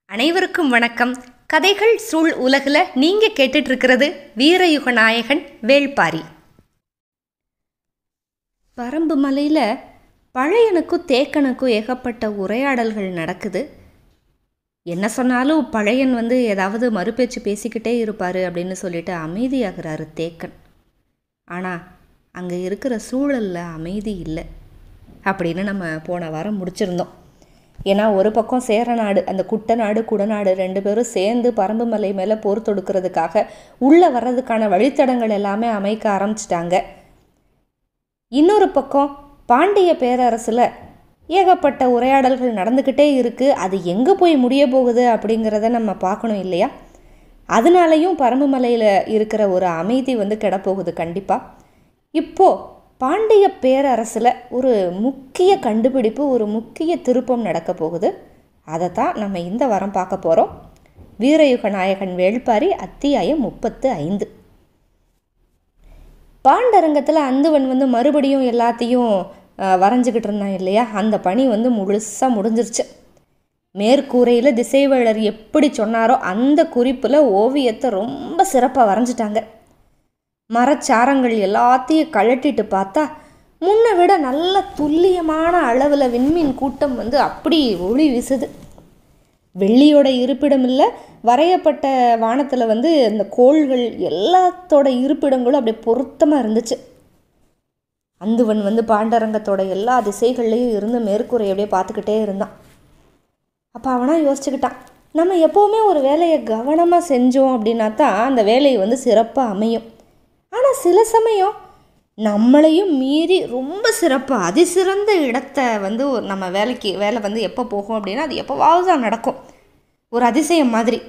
அனைவருக்கும் வணக்கம். கதைகள் சூழ் உலகில் நீங்கள் கேட்டுட்டு இருக்கிறது வீரயுக நாயகன் வேள்பாரி. பரம்பு மலையில் பழையனுக்கும் தேக்கனுக்கும் ஏகப்பட்ட உரையாடல்கள் நடக்குது. என்ன சொன்னாலும் பழையன் ஏதாவது மறுபேச்சு பேசிக்கிட்டே இருப்பார் அப்படின்னு சொல்லிட்டு அமைதியாகிறாரு தேக்கன். ஆனால் அங்கே இருக்கிற சூழலில் அமைதி இல்லை அப்படின்னு நம்ம போன வாரம் முடிச்சிருந்தோம். ஏன்னா ஒரு பக்கம் சேரநாடு, அந்த குட்டநாடு குடநாடு ரெண்டு பேரும் சேர்ந்து பரம்பு மலை மேலே போர் தொடுக்கிறதுக்காக உள்ளே வர்றதுக்கான வழித்தடங்கள் எல்லாமே அமைக்க ஆரம்பிச்சிட்டாங்க. இன்னொரு பக்கம் பாண்டிய பேரரசில் ஏகப்பட்ட உரையாடல்கள் நடந்துக்கிட்டே இருக்குது. அது எங்கே போய் முடிய போகுது அப்படிங்கிறத நம்ம பார்க்கணும் இல்லையா? அதனாலையும் பரம்பு மலையில் இருக்கிற ஒரு அமைதி கெடப்போகுது கண்டிப்பாக. இப்போது பாண்டிய பேரரசில் ஒரு முக்கிய கண்டுபிடிப்பு, ஒரு முக்கிய திருப்பம் நடக்க போகுது. அதை தான் நம்ம இந்த வாரம் பார்க்க போகிறோம். வீரயுக நாயகன் வேள்பாரி அத்தியாயம் 35. பாண்டரங்கத்தில் அந்துவன் மறுபடியும் எல்லாத்தையும் வரைஞ்சிக்கிட்டு இருந்தான் இல்லையா? அந்த பணி முழுசாக முடிஞ்சிருச்சு. மேற்கூரையில் திசைவேளர் எப்படி சொன்னாரோ அந்த குறிப்பில் ஓவியத்தை ரொம்ப சிறப்பாக வரைஞ்சிட்டாங்க. மரச்சாரங்கள் எல்லாத்தையும் கழட்டிட்டு பார்த்தா முன்னை விட நல்ல துல்லியமான அளவில் விண்மீன் கூட்டம் அப்படி ஒளி வீசுது. வெள்ளியோட இருப்பிடம் இல்லை, வரையப்பட்ட வானத்தில் இந்த கோள்கள் எல்லாத்தோட இருப்பிடங்களும் அப்படியே பொருத்தமாக இருந்துச்சு. அந்துவன் பாண்டரங்கத்தோட எல்லா திசைகள்லையும் இருந்து மேற்கூரை அப்படியே பார்த்துக்கிட்டே இருந்தான். அப்போ அவனா யோசிச்சுக்கிட்டான், நம்ம எப்போவுமே ஒரு வேலையை கவனமாக செஞ்சோம் அப்படின்னா தான் அந்த வேலையை சிறப்பாக அமையும். ஆனால் சில சமயம் நம்மளையும் மீறி ரொம்ப சிறப்பாக அதிசிறந்த இடத்த நம்ம வேலை எப்போ போகும் அப்படின்னா அது எப்போவாவது தான் நடக்கும். ஒரு அதிசயம் மாதிரி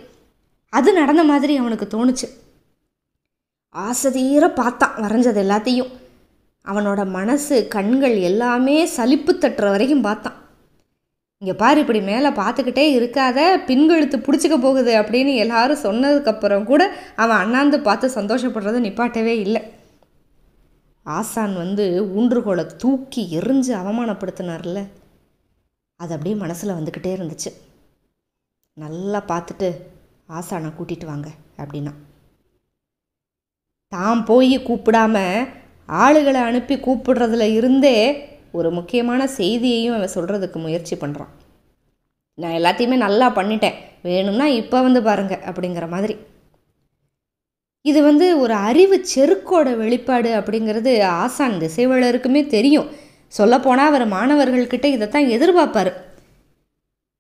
அது நடந்த மாதிரி அவனுக்கு தோணுச்சு. ஆசதீர பார்த்தான் வரைஞ்சது எல்லாத்தையும். அவனோட மனசு கண்கள் எல்லாமே சலிப்பு தட்டுற வரைக்கும் பார்த்தான். இங்கே பாரு, இப்படி மேலே பார்த்துக்கிட்டே இருக்காத, பின்கழுத்து பிடிச்சிக்க போகுது அப்படின்னு எல்லாரும் சொன்னதுக்கப்புறம் கூட அவன் அண்ணாந்து பார்த்து சந்தோஷப்படுறதை நிப்பாட்டவே இல்லை. ஆசான் ஊன்றுகோலை தூக்கி எரிஞ்சு அவமானப்படுத்தினார்ல, அது அப்படியே மனசில் வந்துக்கிட்டே இருந்துச்சு. நல்லா பார்த்துட்டு ஆசானை கூட்டிகிட்டு வாங்க அப்படின்னா. தான் போய் கூப்பிடாம ஆளுகளை அனுப்பி கூப்பிடுறதுல இருந்தே ஒரு முக்கியமான செய்தியையும் அவன் சொல்கிறதுக்கு முயற்சி பண்ணுறான். நான் எல்லாத்தையுமே நல்லா பண்ணிட்டேன், வேணும்னா இப்போ பாருங்க அப்படிங்கிற மாதிரி. இது ஒரு அறிவு செருக்கோட வெளிப்பாடு அப்படிங்கிறது ஆசான் திசைவேளருக்குமே தெரியும். சொல்லப்போனால் அவர் மாணவர்கள்கிட்ட இதைத்தான் எதிர்பார்ப்பார்.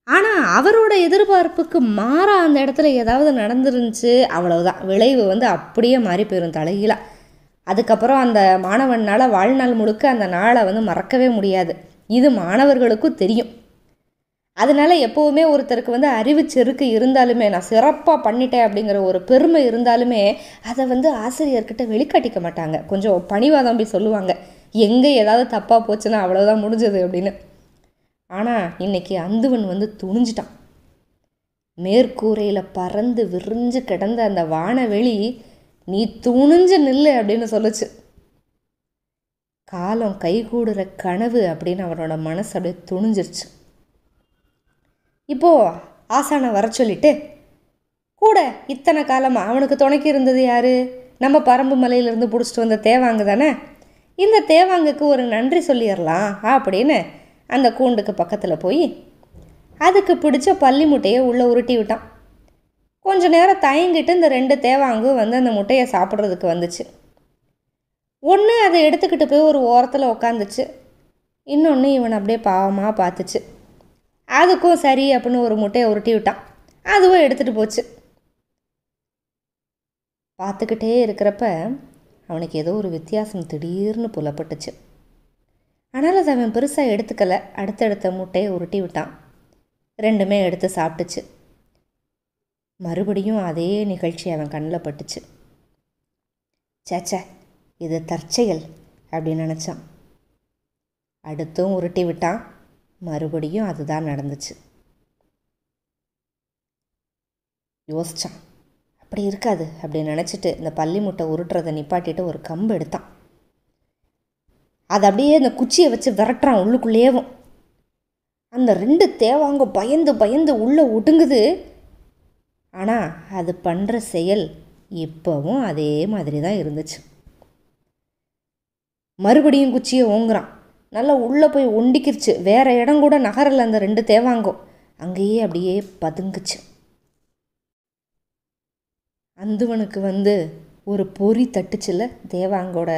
ஆனால் அவரோட எதிர்பார்ப்புக்கு மாறாக அந்த இடத்துல ஏதாவது நடந்துருந்துச்சு, அவ்வளவுதான், விளைவு அப்படியே மாறி போயிடும் தலைகீழாக. அதுக்கப்புறம் அந்த மாணவனால் வாழ்நாள் முழுக்க அந்த நாளை மறக்கவே முடியாது. இது மாணவர்களுக்கும் தெரியும். அதனால் எப்போவுமே ஒருத்தருக்கு அறிவு செருக்கு இருந்தாலுமே, நான் சிறப்பாக பண்ணிட்டேன் அப்படிங்கிற ஒரு பெருமை இருந்தாலுமே அதை ஆசிரியர்கிட்ட வெளிக்காட்டிக்க மாட்டாங்க. கொஞ்சம் பணிவாதான் போய் சொல்லுவாங்க, எங்கே ஏதாவது தப்பாக போச்சுன்னா அவ்வளோதான் முடிஞ்சது அப்படின்னு. ஆனால் இன்னைக்கு அந்துவன் துணிஞ்சிட்டான். மேற்கூரையில் பறந்து விரிஞ்சு கிடந்த அந்த வானவெளி நீ துணிஞ்சு நில்லு அப்படின்னு சொல்லுச்சு. காலம் கைகூடுற கனவு அப்படின்னு அவனோட மனசு அப்படியே துணிஞ்சிருச்சு. இப்போது ஆசானை வர சொல்லிட்டு, கூட இத்தனை காலமாக அவனுக்கு துணைக்கி இருந்தது யார்? நம்ம பரம்பு மலையிலேருந்து பிடிச்சிட்டு வந்த தேவாங்கு தானே. இந்த தேவாங்குக்கு ஒரு நன்றி சொல்லிடலாம் அப்படின்னு அந்த கூண்டுக்கு பக்கத்தில் போய் அதுக்கு பிடிச்ச பள்ளி முட்டையை உள்ளே உருட்டி விட்டான். கொஞ்ச நேரம் தயங்கிட்டு இந்த ரெண்டு தேவாங்கும் அந்த முட்டையை சாப்பிட்றதுக்கு வந்துச்சு. ஒன்று அதை எடுத்துக்கிட்டு போய் ஒரு ஓரத்தில் உக்காந்துச்சு, இன்னொன்று இவன் அப்படியே பாவமாக பார்த்துச்சு. அதுக்கும் சரி அப்படின்னு ஒரு முட்டையை உருட்டி விட்டான், அதுவும் எடுத்துகிட்டு போச்சு. பார்த்துக்கிட்டே இருக்கிறப்ப அவனுக்கு ஏதோ ஒரு வித்தியாசம் திடீர்னு புலப்பட்டுச்சு. ஆனால் அதை அவன் பெருசாக எடுத்துக்கலை. அடுத்தடுத்த முட்டையை உருட்டி விட்டான், ரெண்டுமே எடுத்து சாப்பிட்டுச்சு. மறுபடியும் அதே நிகழ்ச்சி அவன் கண்ணில் பட்டுச்சு. சேச்சே, இது தற்செயல் அப்படின்னு நினச்சான். அடுத்தும் உருட்டி விட்டான், மறுபடியும் அதுதான் நடந்துச்சு. யோசித்தான், அப்படி இருக்காது அப்படின்னு நினச்சிட்டு இந்த பள்ளி முட்டை உருட்டுறதை நிப்பாட்டிட்டு ஒரு கம்பு எடுத்தான். அதை அப்படியே அந்த குச்சியை வச்சு விரட்டுறான் உள்ளுக்குள்ளேயும். அந்த 2 தேவாங்க பயந்து பயந்து உள்ளே ஒடுங்குது. ஆனால் அது பண்ணுற செயல் இப்போவும் அதே மாதிரி தான் இருந்துச்சு. மறுபடியும் குச்சியை ஓங்குறான். நல்லா உள்ளே போய் ஒண்டிக்கிருச்சு. வேறு இடம் கூட நகரில் அந்த 2 தேவாங்கம் அங்கேயே அப்படியே பதுங்குச்சு. அந்துவனுக்கு ஒரு பொறி தட்டுச்சுல தேவாங்கோட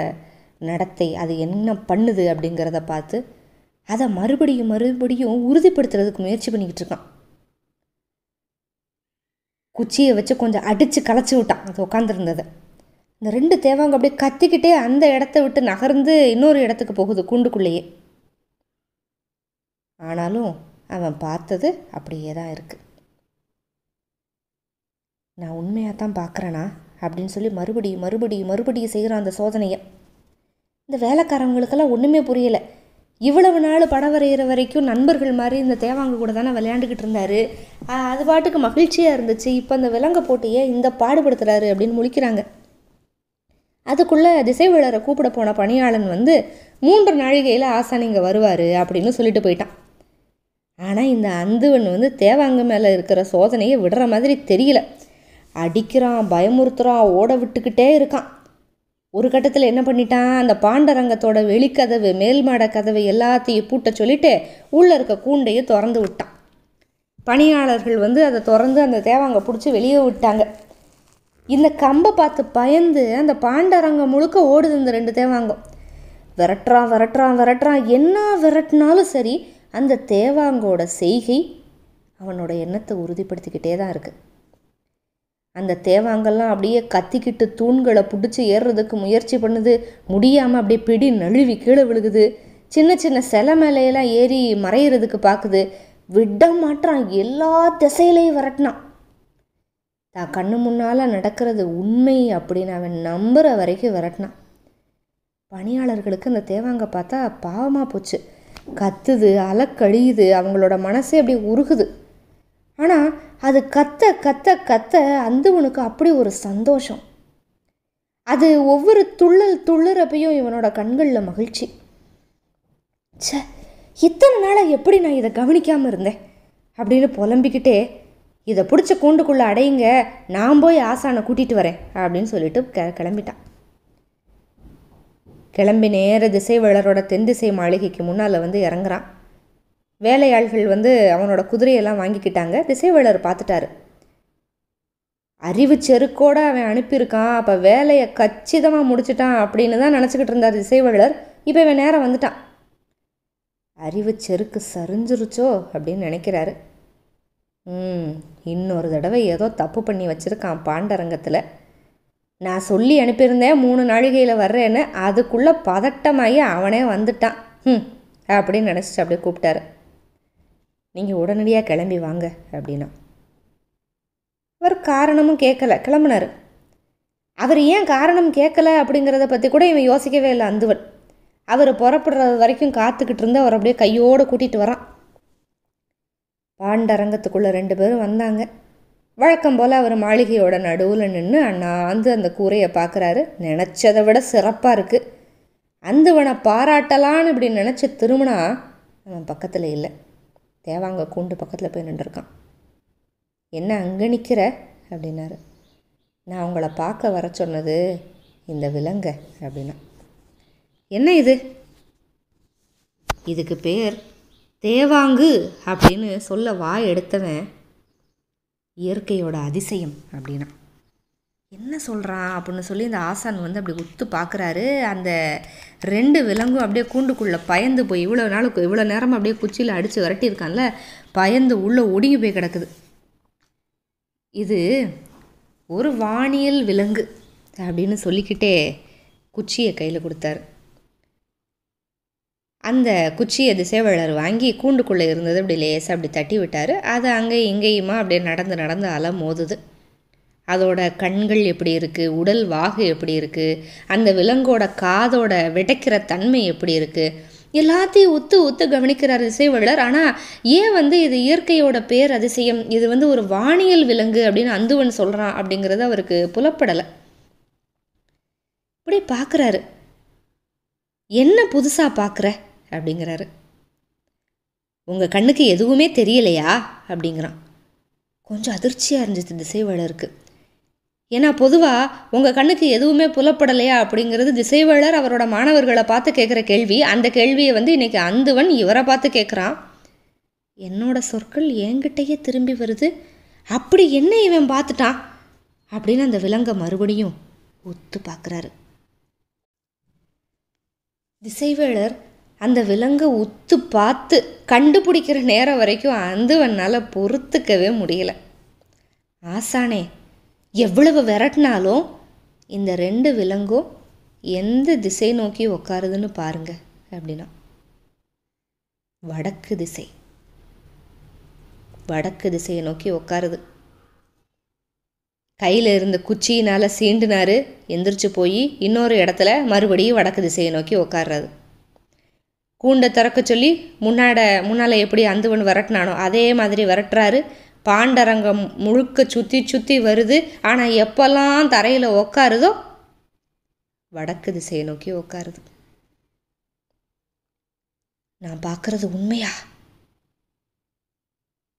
நடத்தை, அது என்ன பண்ணுது அப்படிங்கிறத பார்த்து அதை மறுபடியும் உறுதிப்படுத்துறதுக்கு முயற்சி பண்ணிக்கிட்டு இருக்கான். குச்சியை வச்சு கொஞ்சம் அடித்து களைச்சி விட்டான் அது உட்காந்துருந்ததை. இந்த 2 தேவாங்க அப்படியே கத்திக்கிட்டே அந்த இடத்த விட்டு நகர்ந்து இன்னொரு இடத்துக்கு போகுது கூண்டுக்குள்ளேயே. ஆனாலும் அவன் பார்த்தது அப்படியே தான் இருக்குது. நான் உண்மையாக தான் பார்க்குறேனா அப்படின்னு சொல்லி மறுபடியும் செய்கிறான் அந்த சோதனையை. இந்த வேலைக்காரவங்களுக்கெல்லாம் ஒன்றுமே புரியலை. இவ்வளவு நாள் படம் வரைகிற வரைக்கும் நண்பர்கள் மாதிரி இந்த தேவாங்க கூட தானே விளையாண்டுக்கிட்டு இருந்தார். அது பாட்டுக்கு மகிழ்ச்சியாக இருந்துச்சு. இப்போ அந்த விலங்க போட்டியே இந்த பாடுபடுத்துகிறாரு அப்படின்னு முழிக்கிறாங்க. அதுக்குள்ளே திசைவேளரை கூப்பிட போன பணியாளன் 3 நாழிகையில் ஆசான் இங்கே வருவார் அப்படின்னு சொல்லிட்டு போயிட்டான். ஆனால் இந்த அந்துவன் தேவாங்க மேலே இருக்கிற சோதனையை விடுற மாதிரி தெரியல. அடிக்கிறான், பயமுறுத்துறான், ஓட விட்டுக்கிட்டே இருக்கான். ஒரு கட்டத்தில் என்ன பண்ணிட்டான், அந்த பாண்டரங்கத்தோட வெளிக்கதவு மேல் மாட கதவு எல்லாத்தையும் பூட்ட சொல்லிட்டு உள்ளே இருக்க கூண்டையை திறந்து விட்டான். பணியாளர்கள் அதை திறந்து அந்த தேவாங்க பிடிச்சி வெளியே விட்டாங்க. இந்த கம்பை பார்த்து பயந்து அந்த பாண்டரங்கம் முழுக்க ஓடுது இந்த 2 தேவாங்கம். விரட்டுறான். என்ன விரட்டினாலும் சரி அந்த தேவாங்கோட செய்கை அவனோட எண்ணத்தை உறுதிப்படுத்திக்கிட்டே தான் இருக்குது. அந்த தேவாங்கெல்லாம் அப்படியே கத்திக்கிட்டு தூண்களை பிடிச்சி ஏறுறதுக்கு முயற்சி பண்ணுது. முடியாமல் அப்படியே பிடி நழுவி கீழே விழுகுது. சின்ன சின்ன சிலை மேலையெல்லாம் ஏறி மறையிறதுக்கு பார்க்குது. விட மாட்டான், எல்லா திசையிலையும் விரட்டினான். தான் கண்ணு முன்னால் நடக்கிறது உண்மை அப்படின்னு அவன் நம்புகிற வரைக்கும் விரட்டினான். பணியாளர்களுக்கு அந்த தேவாங்க பார்த்தா பாவமாக போச்சு. கத்துது, அலக்கழியுது, அவங்களோட மனசே அப்படி உருகுது. ஆனால் அது கத்த கத்த கத்த அந்துவனுக்கு அப்படி ஒரு சந்தோஷம். அது ஒவ்வொரு துள்ளுறப்பையும் இவனோட கண்களில் மகிழ்ச்சி. ச்சே, இத்தனை நாளாக எப்படி நான் இதை கவனிக்காமல் இருந்தேன் அப்படின்னு புலம்பிக்கிட்டே, இதை பிடிச்ச கூண்டுக்குள்ளே அடையுங்க, நான் போய் ஆசானை கூட்டிகிட்டு வரேன் அப்படின்னு சொல்லிட்டு கிளம்பிட்டான். கிளம்பி நேர திசைவேளரோட தென் திசை மாளிகைக்கு முன்னால் இறங்குறான். வேலையாள்கள் அவனோட குதிரையெல்லாம் வாங்கிக்கிட்டாங்க. திசைவேளர் பார்த்துட்டாரு. அறிவு செருக்கோடு அவன் அனுப்பியிருக்கான், அப்போ வேலையை கச்சிதமாக முடிச்சிட்டான் அப்படின்னு தான் நினச்சிக்கிட்டு இருந்தார் திசைவேளர். இப்போ இவன் நேரம் வந்துட்டான். அறிவு செருக்கு சரிஞ்சிருச்சோ அப்படின்னு நினைக்கிறாரு. இன்னொரு தடவை ஏதோ தப்பு பண்ணி வச்சுருக்கான் பாண்டரங்கத்தில். நான் சொல்லி அனுப்பியிருந்தேன் 3 நாழிகையில் வர்றேன்னு, அதுக்குள்ளே பதட்டமாகி அவனே வந்துட்டான் அப்படின்னு நினச்சிட்டு அப்படியே கூப்பிட்டாரு. நீங்கள் உடனடியாக கிளம்பி வாங்க அப்படின்னா. அவர் காரணமும் கேட்கலை, கிளம்புனார். அவர் ஏன் காரணம் கேட்கலை அப்படிங்கிறத பற்றி கூட இவன் யோசிக்கவே இல்லை அந்துவன். அவர் புறப்படுறது வரைக்கும் காத்துக்கிட்டு இருந்து அவர் அப்படியே கையோடு கூட்டிகிட்டு வரான். பாண்டரங்கத்துக்குள்ளே 2 பேரும் வந்தாங்க. வழக்கம் போல் அவர் மாளிகையோட நடுவில் நின்று அண்ணாந்து அந்த கூரையை பார்க்குறாரு. நினச்சதை விட சிறப்பாக இருக்குது. அந்துவனை பாராட்டலான்னு இப்படி நினச்சி திரும்பினா அவன் பக்கத்தில் இல்லை. தேவாங்க கூண்டு பக்கத்தில் போய் நின்றுருக்கான். என்ன அங்கே நிற்கிற அப்படின்னாரு. நான் உங்களை பார்க்க வர சொன்னது இந்த விலங்க அப்படின்னா. என்ன இது? இதுக்கு பேர் தேவாங்கு அப்படின்னு சொல்ல வாய் எடுத்தவன் இயற்கையோட அதிசயம் அப்படின்னா. என்ன சொல்கிறான் அப்படின்னு சொல்லி இந்த ஆசான் அப்படி உத்து பார்க்குறாரு. அந்த 2 விலங்கும் அப்படியே கூண்டுக்குள்ளே பயந்து போய் இவ்வளோ நேரமாக அப்படியே குச்சியில் அடித்து விரட்டியிருக்கான்ல, பயந்து உள்ளே ஒடுங்கி போய் கிடக்குது. இது ஒரு வானியல் விலங்கு அப்படின்னு சொல்லிக்கிட்டே குச்சியை கையில் கொடுத்தாரு. அந்த குச்சியை திசைவேளர் வாங்கி கூண்டுக்குள்ளே இருந்தது அப்படி லேசாக அப்படி தட்டி விட்டார். அது அங்கே இங்கேயுமா அப்படியே நடந்து அலை மோதுது. அதோட கண்கள் எப்படி இருக்குது, உடல் வாகு எப்படி இருக்குது, அந்த விலங்கோட காதோட விடைக்கிற தன்மை எப்படி இருக்குது, எல்லாத்தையும் உத்து கவனிக்கிறார் திசைவேளர். ஆனால் ஏன் இது இயற்கையோட பேர் அதிசயம், இது ஒரு வானியல் விலங்கு அப்படின்னு அந்துவன் சொல்கிறான் அப்படிங்கிறது அவருக்கு புலப்படலை. இப்படி பார்க்குறாரு. என்ன புதுசாக பார்க்குற அப்படிங்கிறாரு. உங்கள் கண்ணுக்கு எதுவுமே தெரியலையா அப்படிங்கிறான். கொஞ்சம் அதிர்ச்சியாக இருந்துச்சு திசைவேளருக்கு. ஏன்னா பொதுவாக உங்கள் கண்ணுக்கு எதுவுமே புலப்படலையா அப்படிங்கிறது திசைவேளர் அவரோட மாணவர்களை பார்த்து கேட்குற கேள்வி. அந்த கேள்வியை இன்றைக்கி அந்துவன் இவரை பார்த்து கேட்குறான். என்னோட சொற்கள் என்கிட்டயே திரும்பி வருது, அப்படி என்ன இவன் பார்த்துட்டான் அப்படின்னு அந்த விலங்கை மறுபடியும் உத்து பார்க்குறாரு. திசைவேளர் அந்த விலங்கை உத்து பார்த்து கண்டுபிடிக்கிற நேரம் வரைக்கும் அந்துவனால் பொறுத்துக்கவே முடியல. ஆசானே, எவ்வளவு விரட்டினாலும் இந்த 2 விலங்கும் எந்த திசை நோக்கி உக்காருதுன்னு பாருங்க அப்படின்னா. வடக்கு திசை, வடக்கு திசையை நோக்கி உக்காருது. கையில் இருந்த குச்சியினால் சீண்டுனாரு, எந்திரிச்சு போய் இன்னொரு இடத்துல மறுபடியும் வடக்கு திசையை நோக்கி உக்காடுறாரு. கூண்டை திறக்க சொல்லி முன்னால் எப்படி அந்துவன் விரட்டினானோ அதே மாதிரி விரட்டுறாரு. பாண்டரங்கம் முழுக்க சுற்றி சுற்றி வருது. ஆனால் எப்பெல்லாம் தரையில் உக்காருதோ வடக்கு திசையை நோக்கி உக்காருது. நான் பார்க்குறது உண்மையா?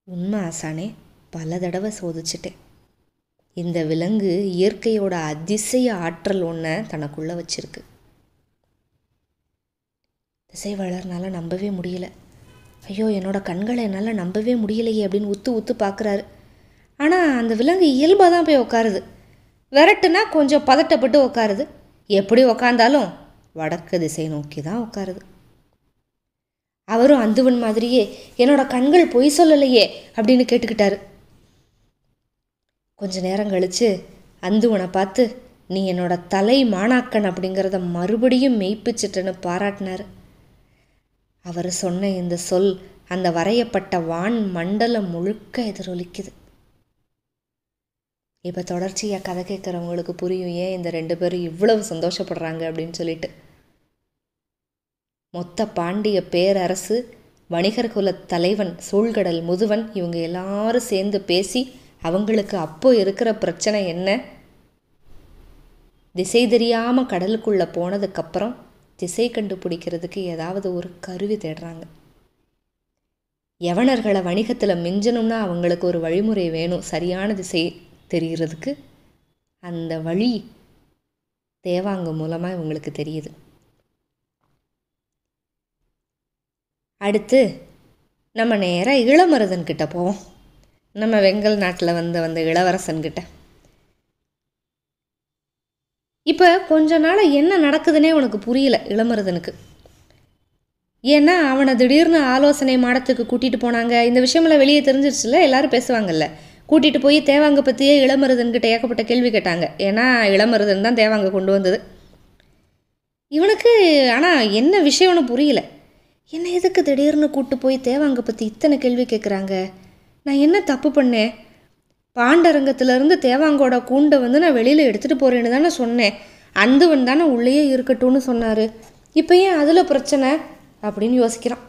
உண்மை ஆசானே, பல தடவை சோதிச்சிட்டேன். இந்த விலங்கு இயற்கையோட அதிசய ஆற்றல் ஒன்றை தனக்குள்ளே வச்சிருக்கு. திசைவேளர்னால நம்பவே முடியல. ஐயோ, என்னோட கண்களை என்னால் நம்பவே முடியலையே அப்படின்னு உத்து பார்க்குறாரு. ஆனால் அந்த விலங்கு இயல்பாக தான் போய் உக்காருது. விரட்டுனா கொஞ்சம் பதட்டப்பட்டு உக்காருது. எப்படி உக்காந்தாலும் வடக்கு திசை நோக்கி தான் உக்காருது. அவரும் அந்துவன் மாதிரியே என்னோட கண்கள் பொய் சொல்லலையே அப்படின்னு கேட்டுக்கிட்டாரு. கொஞ்ச நேரம் கழித்து அந்துவனை பார்த்து, நீ என்னோட தலை மாணாக்கன் அப்படிங்கிறத மறுபடியும் மெய்ப்பிச்சிட்டேன்னு பாராட்டினார். அவர் சொன்ன இந்த சொல் அந்த வரையப்பட்ட வான் மண்டலம் முழுக்க எதிரொலிக்குது. இப்போ தொடர்ச்சியாக கதை கேட்குறவங்களுக்கு புரியும் ஏன் இந்த 2 பேரும் இவ்வளவு சந்தோஷப்படுறாங்க அப்படின்னு சொல்லிட்டு. மொத்த பாண்டிய பேரரசு, வணிகர் குல தலைவன் சூழ்கடல் முதுவன், இவங்க எல்லாரும் சேர்ந்து பேசி அவங்களுக்கு அப்போ இருக்கிற பிரச்சனை என்ன, திசை தெரியாமல் கடலுக்குள்ளே போனதுக்கப்புறம் திசை கண்டுபிடிக்கிறதுக்கு ஏதாவது ஒரு கருவி தேடுறாங்க. யவனர்களை வணிகத்தில் மிஞ்சணும்னா அவங்களுக்கு ஒரு வழிமுறை வேணும், சரியான திசை தெரிகிறதுக்கு. அந்த வழி தேவாங்க மூலமாக இவங்களுக்கு தெரியுது. அடுத்து நம்ம நேராக இளமருதன்கிட்ட போவோம். நம்ம வெங்கல் நாட்டில் வந்த இளவரசன்கிட்ட. இப்போ கொஞ்ச நாள் என்ன நடக்குதுன்னே உனக்கு புரியல இளமருதனுக்கு. ஏன்னா அவனை திடீர்னு ஆலோசனை மாடத்துக்கு கூட்டிகிட்டு போனாங்க. இந்த விஷயமெல்லாம் வெளியே தெரிஞ்சிருச்சுல, எல்லாரும் பேசுவாங்கல்ல. கூட்டிகிட்டு போய் தேவாங்க பற்றியே இளமருதன்கிட்ட ஏகப்பட்ட கேள்வி கேட்டாங்க. ஏன்னா இளமருதன் தான் தேவாங்க கொண்டு வந்தது. இவனுக்கு ஆனால் என்ன விஷயம்னு புரியல. என்ன எதுக்கு திடீர்னு கூப்பிட்டு போய் தேவாங்க பற்றி இத்தனை கேள்வி கேட்குறாங்க? நான் என்ன தப்பு பண்ணேன்? பாண்டரங்கத்திலேருந்து தேவாங்கோட கூண்டை நான் வெளியில் எடுத்துகிட்டு போகிறேன்னு தானே சொன்னேன். அந்துவன் தானே உள்ளேயே இருக்கட்டும்னு சொன்னார். இப்போ ஏன் அதில் பிரச்சனை அப்படின்னு யோசிக்கிறான்.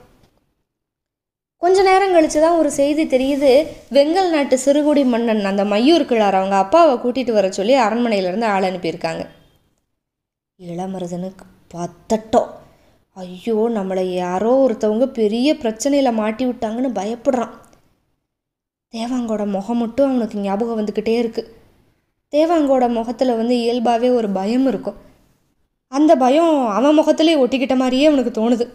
கொஞ்ச நேரம் கழித்து தான் ஒரு செய்தி தெரியுது. வெங்கல் நாட்டு சிறுகுடி மன்னன் அந்த மையூர் கிழார் அவங்க அப்பாவை கூட்டிகிட்டு வர சொல்லி அரண்மனையிலேருந்து ஆள் அனுப்பியிருக்காங்க. இளமருதனுக்கு பத்தட்டம். ஐயோ, நம்மளை யாரோ ஒருத்தவங்க பெரிய பிரச்சனையில் மாட்டி விட்டாங்கன்னு பயப்படுறான். தேவாங்கோட முகம் மட்டும் அவனுக்கு ஞாபகம் வந்துக்கிட்டே இருக்குது. தேவாங்கோட முகத்தில் இயல்பாகவே ஒரு பயம் இருக்கும். அந்த பயம் அவன் முகத்திலே ஒட்டிக்கிட்ட மாதிரியே அவனுக்கு தோணுது.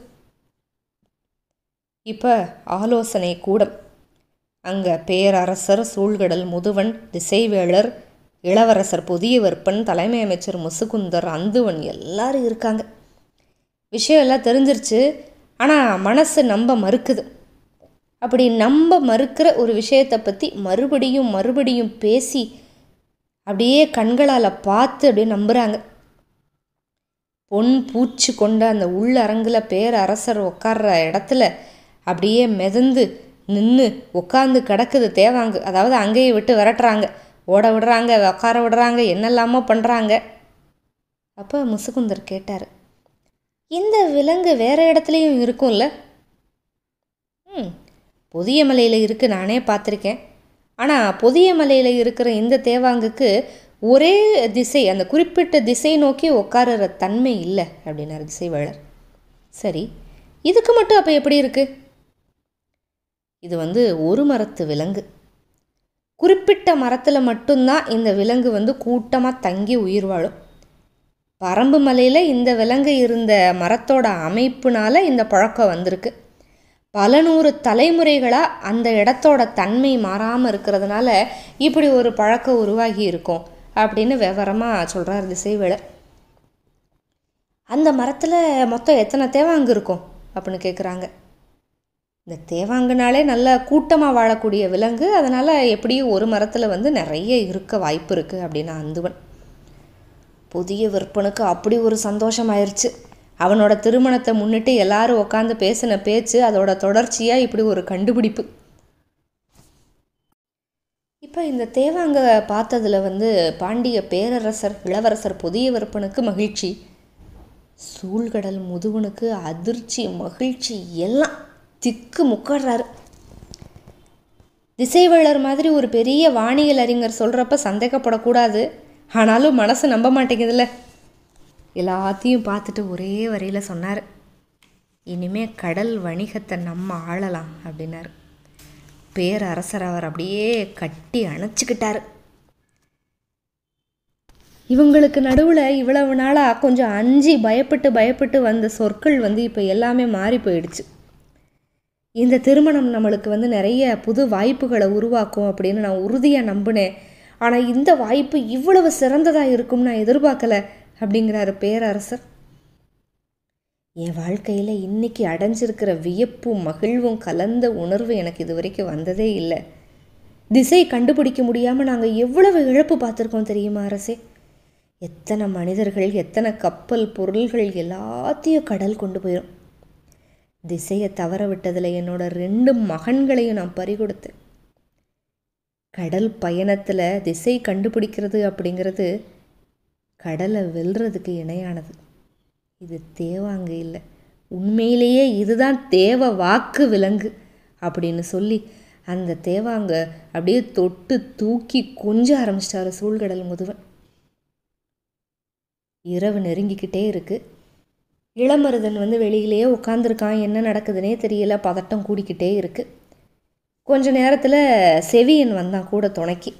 இப்போ ஆலோசனை கூடம். அங்கே பேரரசர் சூழ்கடல் முதுவன், திசைவேளர், இளவரசர் புதிய வெப்பன், தலைமை அமைச்சர் முசுகுந்தர், அந்துவன் எல்லாரும் இருக்காங்க. விஷயம் எல்லாம் தெரிஞ்சிருச்சு. ஆனால் மனசு நம்ப மறுக்குது. அப்படி நம்ப மறுக்கிற ஒரு விஷயத்தை பற்றி மறுபடியும் பேசி அப்படியே கண்களால் பார்த்து அப்படியே நம்புகிறாங்க. பொன் பூச்சி கொண்ட அந்த உள்ளரங்கில் பேரரசர் உட்கார்ற இடத்துல அப்படியே மிதந்து நின்று உட்காந்து கிடக்குது தேவாங்கு. அதாவது அங்கேயே விட்டு விரட்டுறாங்க, ஓட விடுறாங்க, உட்கார விடுறாங்க, என்னெல்லாமோ பண்ணுறாங்க. அப்போ முசுகுந்தர் கேட்டார், இந்த விலங்கு வேறு இடத்துலையும் இருக்கும்ல? புதிய மலையில் இருக்குது, நானே பார்த்துருக்கேன். ஆனால் புதிய மலையில் இருக்கிற இந்த தேவாங்குக்கு ஒரே திசை, அந்த குறிப்பிட்ட திசை நோக்கி உட்காருற தன்மை இல்லை அப்படின்னாரு திசைவேளர். சரி, இதுக்கு மட்டும் அப்போ எப்படி இருக்குது? இது வந்து ஒரு மரத்து விலங்கு. குறிப்பிட்ட மரத்தில் மட்டும்தான் இந்த விலங்கு வந்து கூட்டமாக தங்கி உயிர் வாழும். பரம்பு மலையில் இந்த விலங்கு இருந்த மரத்தோட அமைப்புனால இந்த பழக்கம் வந்திருக்கு. பல நூறு தலைமுறைகளாக அந்த இடத்தோட தன்மை மாறாமல் இருக்கிறதுனால இப்படி ஒரு பழக்கம் உருவாகி இருக்கும் அப்படின்னு விவரமாக சொல்கிறார் திசைவேளர். அந்த மரத்தில் மொத்தம் எத்தனை தேவாங்கு இருக்கும் அப்படின்னு கேட்குறாங்க. இந்த தேவாங்குனாலே நல்லா கூட்டமாக வாழக்கூடிய விலங்கு, அதனால் எப்படியும் ஒரு மரத்தில் வந்து நிறைய இருக்க வாய்ப்பு இருக்குது அப்படின்னா அந்துவன். புதிய விற்பனுக்கு அப்படி ஒரு சந்தோஷமாயிருச்சு. அவனோட திருமணத்தை முன்னிட்டு எல்லாரும் உட்காந்து பேசின பேச்சு அதோட தொடர்ச்சியாக இப்படி ஒரு கண்டுபிடிப்பு. இப்போ இந்த தேவாங்க பார்த்ததில் வந்து பாண்டிய பேரரசர் இளவரசர் புதிய விற்பனுக்கு மகிழ்ச்சி, சூழ்கடல் முதுவனுக்கு அதிர்ச்சி, மகிழ்ச்சி, எல்லாம் திக்கு முக்கடுறாரு. திசைவேளர் மாதிரி ஒரு பெரிய வானியல் அறிஞர் சொல்கிறப்ப சந்தேகப்படக்கூடாது. ஆனாலும் மனசு நம்ப மாட்டேங்குதுல்ல. எல்லாத்தையும் பார்த்துட்டு ஒரே வரியில் சொன்னார், இனிமே கடல் வணிகத்தை நம்ம ஆளலாம் அப்படின்னாரு. பேரரசர் அவர் அப்படியே கட்டி அணைச்சிக்கிட்டாரு. இவங்களுக்கு நடுவில் இவ்வளவு நாளாக கொஞ்சம் அஞ்சி பயப்பட்டு வந்த சொற்கள் வந்து இப்போ எல்லாமே மாறி போயிடுச்சு. இந்த திருமணம் நம்மளுக்கு வந்து நிறைய புது வாய்ப்புகளை உருவாக்கும் அப்படின்னு நான் உறுதியாக நம்பினேன். ஆனால் இந்த வாய்ப்பு இவ்வளவு சிறந்ததாக இருக்கும்னு நான் எதிர்பார்க்கலை அப்படிங்கிறாரு பேரரசர். என் வாழ்க்கையில் இன்னைக்கு அடைஞ்சிருக்கிற வியப்பும் மகிழ்வும் கலந்த உணர்வு எனக்கு இது வரைக்கும் வந்ததே இல்லை. திசை கண்டுபிடிக்க முடியாமல் நாங்கள் எவ்வளவு இழப்பு பார்த்துருக்கோம் தெரியுமா அரசே? எத்தனை மனிதர்கள், எத்தனை கப்பல், பொருள்கள் எல்லாத்தையும் கடல் கொண்டு போயிடும். திசையை தவற விட்டதில் என்னோட 2 மகன்களையும் நான் பறிகொடுத்தேன். கடல் பயணத்தில் திசை கண்டுபிடிக்கிறது அப்படிங்கிறது கடலை வெல்றதுக்கு இணையானது. இது தேவாங்கு இல்லை, உண்மையிலேயே இதுதான் தேவ வாக்கு விலங்கு அப்படின்னு சொல்லி அந்த தேவாங்க அப்படியே தொட்டு தூக்கி கொஞ்ச ஆரம்பிச்சிட்டாரு சூழ்கடல் முதுவன். இரவு நெருங்கிக்கிட்டே இருக்குது. இளமருதன் வந்து வெளியிலேயே உட்காந்துருக்கான். என்ன நடக்குதுன்னே தெரியல, பதட்டம் கூடிக்கிட்டே இருக்குது. கொஞ்ச நேரத்தில் செவியன் வந்தான் கூட துணைக்கி.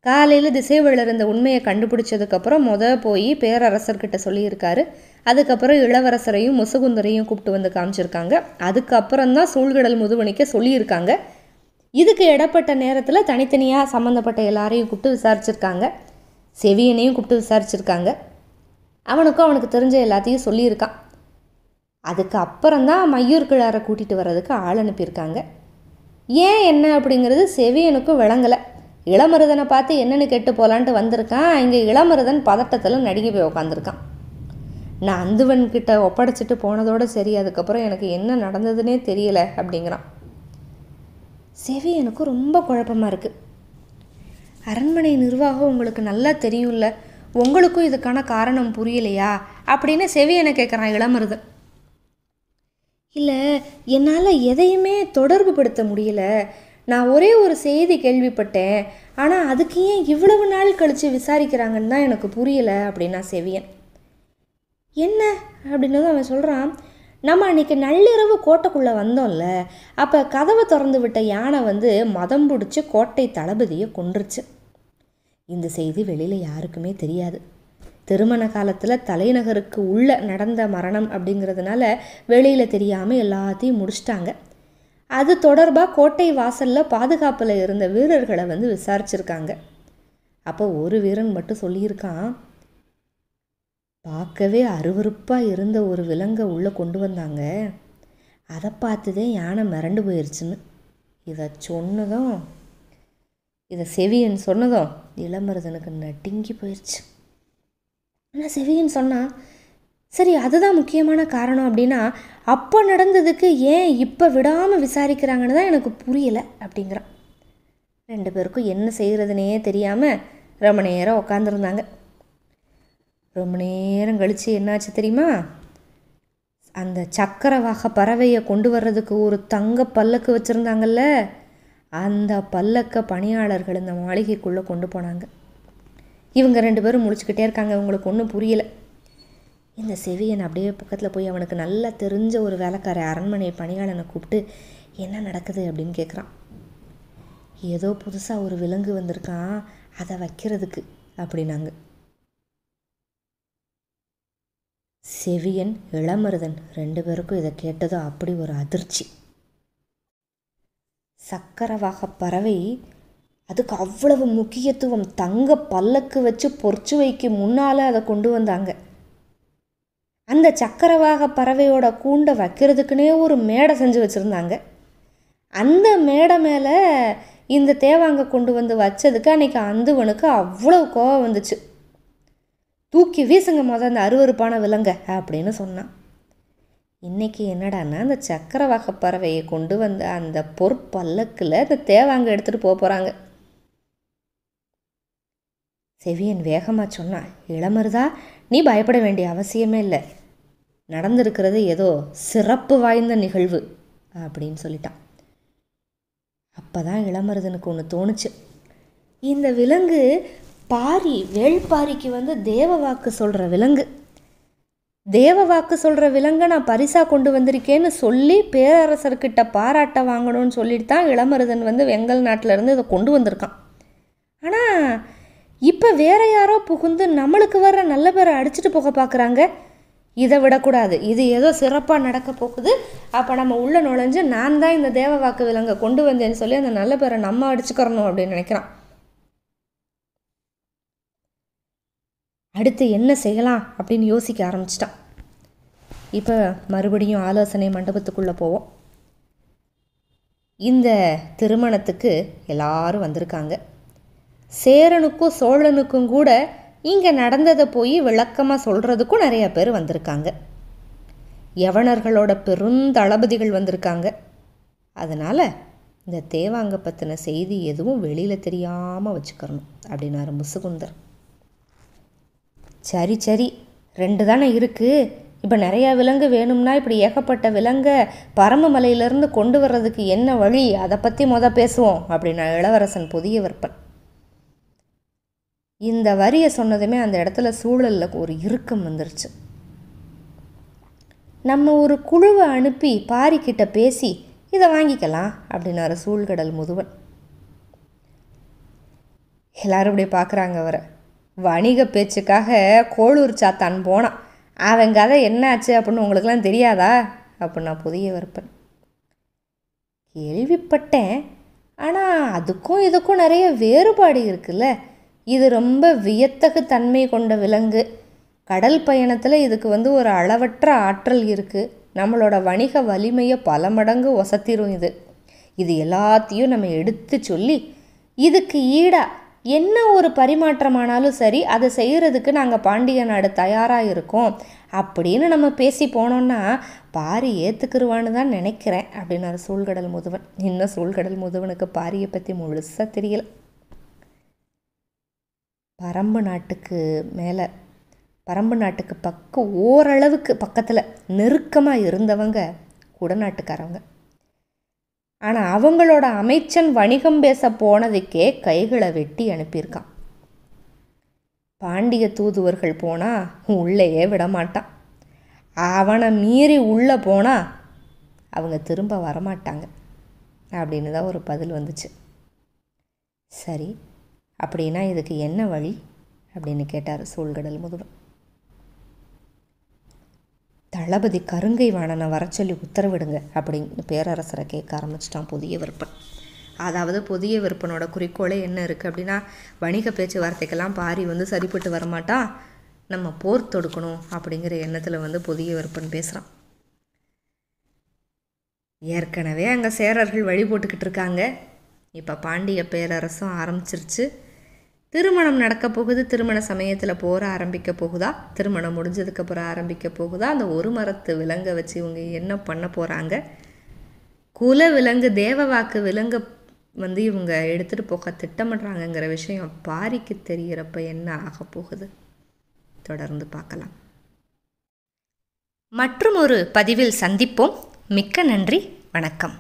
காலையில் திசைவேளர் இந்த உண்மையை கண்டுபிடிச்சதுக்கப்புறம் போய் பேரரசர்கிட்ட சொல்லியிருக்காரு. அதுக்கப்புறம் இளவரசரையும் முசுகுந்தரையும் கூப்பிட்டு வந்து காமிச்சிருக்காங்க. அதுக்கப்புறம் தான் சூழ்கடல் முதுவனிக்க சொல்லியிருக்காங்க. இதுக்கு இடப்பட்ட நேரத்தில் தனித்தனியாக சம்மந்தப்பட்ட எல்லாரையும் கூப்பிட்டு விசாரிச்சிருக்காங்க. செவியனையும் கூப்பிட்டு விசாரிச்சிருக்காங்க. அவனுக்கு தெரிஞ்ச எல்லாத்தையும் சொல்லியிருக்கான். அதுக்கு அப்புறம்தான் மையூர் கிழாரை கூட்டிகிட்டு வர்றதுக்கு ஆள் அனுப்பியிருக்காங்க. ஏன் என்ன அப்படிங்கிறது செவியனுக்கும் விளங்கலை. இளமருதனை பார்த்து என்னென்னு கேட்டு போகலான்ட்டு வந்திருக்கான். இங்கே இளமருதன் பதட்டத்தில் நடுங்கி போய் உக்காந்துருக்கான். நான் அந்துவன்கிட்ட ஒப்படைச்சிட்டு போனதோடு சரி, அதுக்கப்புறம் எனக்கு என்ன நடந்ததுன்னே தெரியலை அப்படிங்கிறான். செவியனுக்கும் ரொம்ப குழப்பமாக இருக்குது. அரண்மனை நிர்வாகம் உங்களுக்கு நல்லா தெரியும்ல, உங்களுக்கும் இதுக்கான காரணம் புரியலையா அப்படின்னு செவியனை கேட்குறான் இளமருதன். இல்லை, என்னால் எதையுமே தொடர்பு படுத்த முடியல. நான் ஒரே ஒரு செய்தி கேள்விப்பட்டேன், ஆனால் அதுக்கு ஏன் இவ்வளவு நாள் கழித்து விசாரிக்கிறாங்கன்னு தான் எனக்கு புரியலை அப்படின்னா செவியன். என்ன அப்படின்னு அவன் சொல்கிறான், நம்ம அன்றைக்கி நள்ளிரவு கோட்டைக்குள்ளே வந்தோம்ல, அப்போ கதவை திறந்து விட்ட யானை வந்து மதம் பிடிச்சி கோட்டை தளபதியை கொன்றுச்சு. இந்த செய்தி வெளியில் யாருக்குமே தெரியாது. திருமண காலத்தில் தலைநகருக்கு உள்ளே நடந்த மரணம் அப்படிங்கிறதுனால வெளியில் தெரியாமல் எல்லாத்தையும் முடிச்சிட்டாங்க. அது தொடர்பாக கோட்டை வாசலில் பாதுகாப்பில் இருந்த வீரர்களை வந்து விசாரிச்சிருக்காங்க. அப்போ ஒரு வீரன் மட்டும் சொல்லியிருக்கான், பார்க்கவே அருவருப்பாக இருந்த ஒரு விலங்கை உள்ளே கொண்டு வந்தாங்க, அதை பார்த்துதே யானை மிரண்டு போயிடுச்சுன்னு. இதை செவியன் சொன்னதும் இளமருதனுக்கு நடுங்கி போயிடுச்சு. ஆனால் செவியன் சொன்னான், சரி அதுதான் முக்கியமான காரணம் அப்படின்னா அப்போ நடந்ததுக்கு ஏன் இப்போ விடாமல் விசாரிக்கிறாங்கன்னு தான் எனக்கு புரியலை அப்படிங்கிறான். 2 பேருக்கும் என்ன செய்கிறதுனே தெரியாமல் ரொம்ப நேரம் உட்காந்துருந்தாங்க. ரொம்ப நேரம் கழித்து என்னாச்சு தெரியுமா? அந்த சக்கரவாக பறவையை கொண்டு வர்றதுக்கு ஒரு தங்க பல்லக்கு வச்சுருந்தாங்கல்ல, அந்த பல்லக்க பணியாளர்கள் இந்த மாளிகைக்குள்ளே கொண்டு போனாங்க. இவங்க 2 பேரும் முழிச்சுக்கிட்டே இருக்காங்க. இவங்களுக்கு ஒன்றும் புரியலை. இந்த செவியன் அப்படியே பக்கத்தில் போய் அவனுக்கு நல்லா தெரிஞ்ச ஒரு வேலைக்கார அரண்மனை பணியாளனை கூப்பிட்டு என்ன நடக்குது அப்படின்னு கேட்குறான். ஏதோ புதுசாக ஒரு விலங்கு வந்திருக்கான், அதை வைக்கிறதுக்கு அப்படின்னாங்க. செவியன் இளமருதன் 2 பேருக்கும் இதை கேட்டதும் அப்படி ஒரு அதிர்ச்சி. சக்கரவாக பறவை அதுக்கு அவ்வளவு முக்கியத்துவம். தங்க பல்லக்கு வச்சு பொற்சுவைக்கு முன்னால் அதை கொண்டு வந்தாங்க. அந்த சக்கரவாக பறவையோட கூண்டை வைக்கிறதுக்குன்னே ஒரு மேடை செஞ்சு வச்சுருந்தாங்க. அந்த மேடை மேலே இந்த தேவாங்க கொண்டு வந்து வச்சதுக்கு அன்றைக்கி அந்துவனுக்கு அவ்வளோ கோவம் வந்துச்சு. தூக்கி வீசுங்க அந்த அருவருப்பான விலங்க அப்படின்னு சொன்னான். இன்றைக்கி என்னடான்னா அந்த சக்கரவாக பறவையை கொண்டு வந்த அந்த பொற்பல்லக்கில் இந்த தேவாங்க எடுத்துகிட்டு போகிறாங்க. செவியன் வேகமாக சொன்னான், இளமருதா, நீ பயப்பட வேண்டிய அவசியமே இல்லை, நடந்திருக்கிறது ஏதோ சிறப்பு வாய்ந்த நிகழ்வு அப்படின்னு சொல்லிட்டான். அப்போ தான் இளமருதனுக்கு ஒன்று தோணுச்சு. இந்த விலங்கு பாரி, வேள்பாரிக்கு வந்து தேவ வாக்கு சொல்கிற விலங்கு. தேவ வாக்கு சொல்கிற விலங்கை நான் பரிசாக கொண்டு வந்திருக்கேன்னு சொல்லி பேரரசர்கிட்ட பாராட்ட வாங்கணும்னு சொல்லிட்டு தான் இளமருதன் வந்து வெங்கல் நாட்டிலேருந்து இதை கொண்டு வந்திருக்கான். ஆனால் இப்போ வேற யாரோ புகுந்து நம்மளுக்கு வர்ற நல்ல பேரை அடிச்சுட்டு போக பார்க்குறாங்க. இதை விடக்கூடாது, இது ஏதோ சிறப்பாக நடக்க போகுது. அப்போ நம்ம உள்ளே நுழைஞ்சு நான் தான் இந்த தேவ வாக்கு விலங்கை கொண்டு வந்தேன்னு சொல்லி அந்த நல்ல பேரை நம்ம அடிச்சுக்கிறணும் அப்படின்னு நினைக்கிறான். அடுத்து என்ன செய்யலாம் அப்படின்னு யோசிக்க ஆரம்பிச்சிட்டான். இப்போ மறுபடியும் ஆலோசனை மண்டபத்துக்குள்ளே போவோம். இந்த திருமணத்துக்கு எல்லாரும் வந்திருக்காங்க. சேரனுக்கும் சோழனுக்கும் கூட இங்கே நடந்ததை போய் விளக்கமாக சொல்கிறதுக்கும் நிறைய பேர் வந்திருக்காங்க. யவனர்களோட பெருந்தளபதிகள் வந்திருக்காங்க. அதனால் இந்த தேவாங்க பற்றின செய்தி எதுவும் வெளியில் தெரியாமல் வச்சுக்கிறணும் அப்படின்னாரு முசுகுந்தர். சரி சரி, 2 தானே இருக்குது, இப்போ நிறையா விலங்கு வேணும்னா இப்படி ஏகப்பட்ட விலங்கை பரமமலையிலேருந்து கொண்டு வர்றதுக்கு என்ன வழி, அதை பற்றி பேசுவோம் அப்படின்னா இளவரசன் புதிய விற்பன். இந்த வரியை சொன்னதுமே அந்த இடத்துல சூழலில் ஒரு இறுக்கம் வந்துருச்சு. நம்ம ஒரு குழுவை அனுப்பி பாரிக்கிட்ட பேசி இதை வாங்கிக்கலாம் அப்படின்னாரு சூழ்கடல் முதுவன். எல்லாரும் இப்படி பார்க்குறாங்க அவரை. வணிக பேச்சுக்காக கோளூர் சாத்தான் போனான், அவன் கதை என்ன ஆச்சு அப்படின்னு உங்களுக்கெல்லாம் தெரியாதா அப்படின்னா புதிய விற்பன். கேள்விப்பட்டேன், ஆனால் அதுக்கும் இதுக்கும் நிறைய வேறுபாடு இருக்குல்ல. இது ரொம்ப வியத்தகு தன்மை கொண்ட விலங்கு. கடல் பயணத்தில் இதுக்கு வந்து ஒரு அளவற்ற ஆற்றல் இருக்குது. நம்மளோட வணிக வலிமையை பல மடங்கு ஒசத்திரும். இது எல்லாத்தையும் நம்ம எடுத்து சொல்லி இதுக்கு ஈடாக என்ன ஒரு பரிமாற்றமானாலும் சரி அதை செய்கிறதுக்கு நாங்கள் பாண்டிய நாடு தயாராக இருக்கோம் அப்படின்னு நம்ம பேசி போனோன்னா பாரி ஏற்றுக்குருவான்னு தான் நினைக்கிறேன் அப்படின்னாரு சூழ்கடல் முதுவன். இன்னும் சூழ்கடல் முதுவனுக்கு பாரியை பற்றி முழுசாக தெரியல. பரம்பு நாட்டுக்கு பக்கம் ஓரளவுக்கு பக்கத்தில் நெருக்கமாக இருந்தவங்க குடநாட்டுக்காரவங்க. ஆனால் அவங்களோட அமைச்சன் வணிகம் பேச போனதுக்கே கைகளை வெட்டி அனுப்பியிருக்கான். பாண்டிய தூதுவர்கள் போனால் உள்ளேயே விடமாட்டான். அவனை மீறி உள்ளே போனால் அவங்க திரும்ப வரமாட்டாங்க அப்படின்னு தான் ஒரு பதில் வந்துச்சு. சரி, அப்படின்னா இதுக்கு என்ன வழி அப்படின்னு கேட்டார் சூழ்கடல் முதுவன். தளபதி கருங்கை வாணனை வர சொல்லி உத்தரவிடுங்க அப்படின்னு பேரரசரை கேட்க ஆரம்பிச்சிட்டான் புதிய விற்பன். அதாவது புதிய விற்பனோட குறிக்கோளே என்ன இருக்குது அப்படின்னா, வணிக பேச்சுவார்த்தைக்கெல்லாம் பாரி வந்து சரிப்பட்டு வரமாட்டான், நம்ம போர் தொடுக்கணும் அப்படிங்கிற எண்ணத்தில் வந்து புதிய விற்பன் பேசுகிறான். ஏற்கனவே அங்கே சேரர்கள் வழி போட்டுக்கிட்டு இருக்காங்க. இப்போ பாண்டிய பேரரசும் ஆரம்பிச்சிருச்சு. திருமணம் நடக்க போகுது. திருமண சமயத்தில் போற ஆரம்பிக்க போகுதா, திருமணம் முடிஞ்சதுக்கப்புறம் ஆரம்பிக்க போகுதா, அந்த ஒரு மரத்து விலங்கை வச்சு இவங்க என்ன பண்ண போகிறாங்க, குல விலங்கு தேவ வாக்கு விலங்கை வந்து இவங்க எடுத்துகிட்டு போக திட்டமிடுறாங்கங்கிற விஷயம் பாரிக்கு தெரிகிறப்ப என்ன ஆக போகுது தொடர்ந்து பார்க்கலாம். மற்றும் ஒரு பதிவில் சந்திப்போம். மிக்க நன்றி, வணக்கம்.